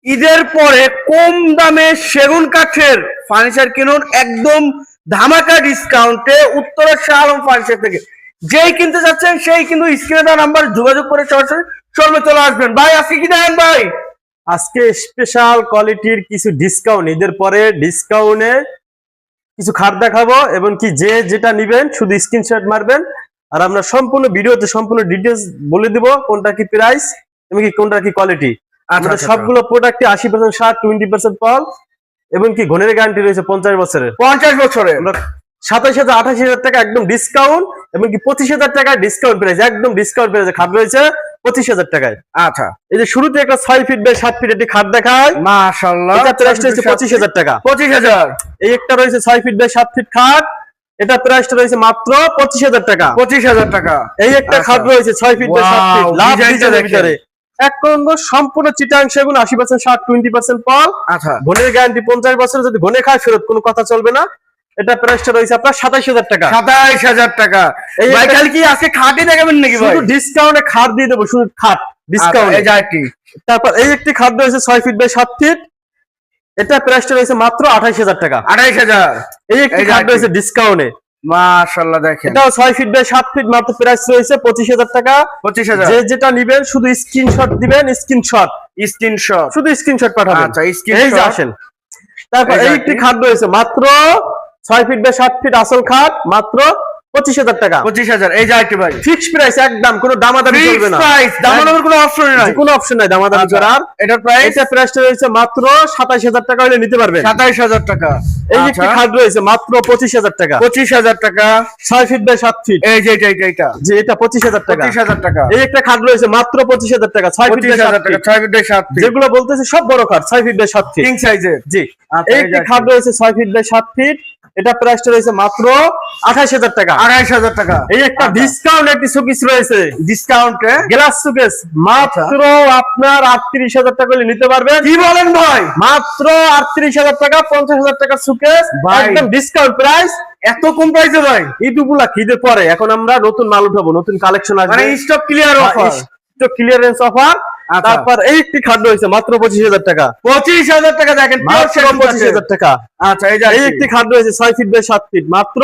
ঈদের পরে কম দামে সেগুন কাঠের ফার্নিচার কিনুন একদম ধামাকা ডিসকাউন্টে উত্তরা শাহ আলম ফার্নিচার থেকে। যেই কিনতে যাচ্ছেন সেই কিন্তু স্ক্রিনে দেওয়া নাম্বার যোগাযোগ করে সরাসরি শোরুমে চলে আসবেন। ভাই আজকে কি দেন ভাই? আজকে স্পেশাল কোয়ালিটির কিছু ডিসকাউন্ট, ঈদের পরে ডিসকাউন্টে কিছু খাট দেখাবো এবং কি যে যেটা নিবেন শুধু স্ক্রিনশট মারবেন আর আমরা সম্পূর্ণ ভিডিওতে সম্পূর্ণ ডিটেইলস বলে দিব কোনটা কি প্রাইস এবং কি কোনটা কি কোয়ালিটি। আমাদের সবগুলো প্রোডাক্টে 80% ছাড়, 20% ফল এবং কি ঘনের গ্যারান্টি রয়েছে 50 বছরের। 50 বছরে 27,000 28,000 টাকা একদম ডিসকাউন্ট এবং কি 25,000 টাকা ডিসকাউন্ট প্রাইস, একদম ডিসকাউন্ট প্রাইসে খাট রয়েছে 25,000 টাকায়। আচ্ছা, এই যে শুরুতে একটা 6 ফিট বাই 7 ফিট একটি খাট দেখায়, মাশাআল্লাহ, এটা প্রাইস রয়েছে 25,000 টাকা। 25,000। এই একটা রয়েছে 6 ফিট বাই 7 ফিট খাট, এটা প্রাইসটা রয়েছে মাত্র 25,000 টাকা। 25,000 টাকা। এই একটা খাট রয়েছে 6 ফিট বাই 7 ফিট, লাভ ডিজাইনের ভিতরে এক নম্বর সম্পূর্ণ চিটাং সেগুন, 80% ছাড়, 20% ফল। আচ্ছা, ঘনের গ্যারান্টি 50 বছর, যদি ঘনে খায় ফেরত কোনো কথা চলবে না। এটা প্রাইসটা রয়েছে আপনার 27,000 টাকা। 27,000 টাকা। এই ভাই একটা- কাল কি আজকে খাটই দেখাবেন নাকি ভাই? শুধু ডিসকাউন্টে খাট দিয়ে দেবো, শুধু খাট ডিসকাউন্ট। এই যাইটি তারপর এই একটি খাট রয়েছে 6 ফিট বাই 7 ফিট, এটা প্রাইসটা রয়েছে মাত্র 28,000 টাকা। 28,000। এই একটি এই খাট যাইটি। রয়েছে ডিসকাউন্টে, মাশাআল্লাহ, দেখেন এটাও 6 ফিট বাই 7 ফিট, মাত্র প্রাইস রয়েছে 25,000 টাকা। 25,000। যে যেটা নিবেন শুধু স্ক্রিনশট দিবেন, স্ক্রিনশট স্ক্রিনশট। শুধু স্ক্রিনশট পাঠাবেন। আচ্ছা, এই যে স্ক্রিনশট। আসেন। তারপর এই এই যাইটি। একটি খাট রয়েছে মাত্র 6 ফিট বাই 7 ফিট আসল খাট, মাত্র 25,000 টাকা। 25,000। এই যাইটি ভাই ফিক্স প্রাইস, একদম কোনো দামাদামি চলবে না। প্রাইস, দামাদামির কোনো অপশন নাই। কোনো অপশন নাই দামাদামি আচ্ছা, করার। এটার প্রাইস এটা প্রাইসটা রয়েছে মাত্র 27,000 টাকা হলে নিতে পারবেন। 27,000 টাকা। এই একটি খাট রয়েছে মাত্র 25,000 টাকা, 25,000 টাকা। 6 ফিট বাই 7 ফিট, এই যে এটা যে এটা 25,000 টাকা। 25,000 টাকা। এই একটা খাট রয়েছে মাত্র 25,000 টাকা, 6 ফিট বাই 25,000 7 টাকা। Feet, 6 feet by 7 feet. যেগুলো বলতেছে সব বড় খাট, 6 ফিট বাই 7 ফিট। কিং সাইজের। জি। আচ্ছা, এই এই একটি যাইটি। খাট রয়েছে 6 ফিট বাই 7 ফিট, এটা প্রাইসটা রয়েছে মাত্র 28,000 টাকা। 28,000 টাকা। এই একটা ডিসকাউন্ট একটি শোকেস রয়েছে, ডিসকাউন্টে গ্লাস শোকেস, মাত্র আপনার 38,000 টাকা হলে নিতে পারবেন। কি বলেন ভাই? মাত্র 38,000 টাকা, 50,000 টাকা শোকেস, ভাই। একদম ডিসকাউন্ট প্রাইস। এত কম প্রাইসে ভাই? ঈদগুলা ঈদের পরে এখন আমরা নতুন মাল উঠাবো, নতুন কালেকশন আসবে, মানে stock clear offer. Stock clearance offer. আচ্ছা। তারপর এই একটি খাট রয়েছে মাত্র 25,000 টাকা, 25,000 টাকা। দেখেন মাত্র 25,000 টাকা। আচ্ছা, এই এই যাইটি। একটি খাট রয়েছে 6 ফিট বাই 7 ফিট, মাত্র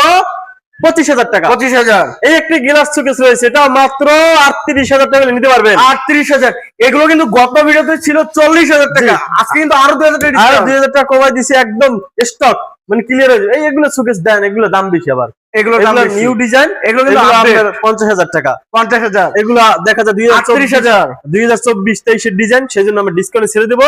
25,000 টাকা। 25,000। এই একটি গ্লাস শোকেস রয়েছে, এটা মাত্র 38,000 টাকা হলে নিতে পারবেন। 38,000। এগুলো কিন্তু গত ভিডিওতে ছিল 40,000 টাকা, আজকে কিন্তু আরো 2,000 টাকা আর ডিসকাউন্ট। 2,000 টাকা কমাই দিছি, একদম স্টক মানে ক্লিয়ার হয়ে যাবে। এই এগুলো শোকেস দেন, এগুলো দাম বেশি, আবার এগুলো নিউ ডিজাইন, এগুলো কিন্তু এগুলো update। আপনার 50,000 টাকা। 50,000। এগুলো দেখা যায় 38,000। 2024-23 এর ডিজাইন, সেজন্য আমরা ডিসকাউন্টে ছেড়ে দেবো।